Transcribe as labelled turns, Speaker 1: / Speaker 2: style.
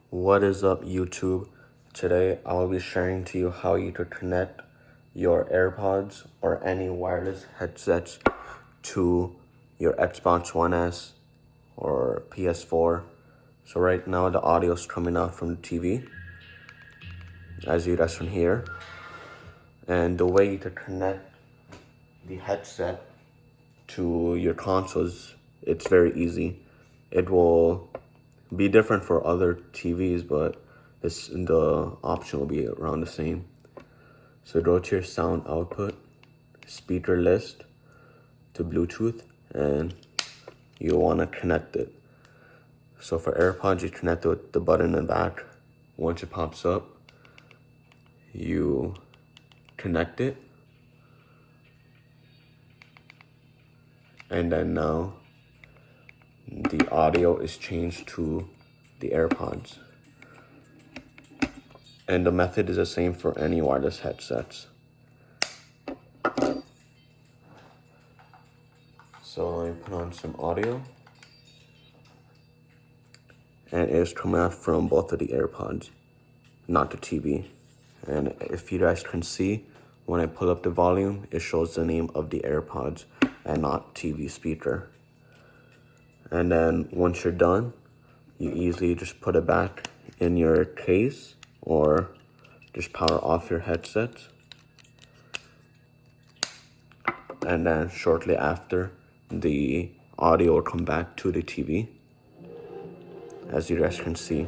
Speaker 1: What is up, YouTube? Today I will be sharing to you how you could connect your AirPods or any wireless headsets to your Xbox One S or PS4. So right now the audio is coming out from the TV, as you guys can hear. And the way you could connect the headset to your consoles, it's very easy. It will be different for other TVs, but the option will be around the same. So go to your sound output, speaker list to Bluetooth, and you want to connect it. So for AirPods, you connect it with the button in the back. Once it pops up, you connect it. And then now the audio is changed to the AirPods. And the method is the same for any wireless headsets. So let me put on some audio. And it is coming out from both of the AirPods, not the TV. And if you guys can see, when I pull up the volume, it shows the name of the AirPods and not TV speaker. And then once you're done, you easily just put it back in your case or just power off your headsets. And then shortly after, the audio will come back to the TV, as you guys can see.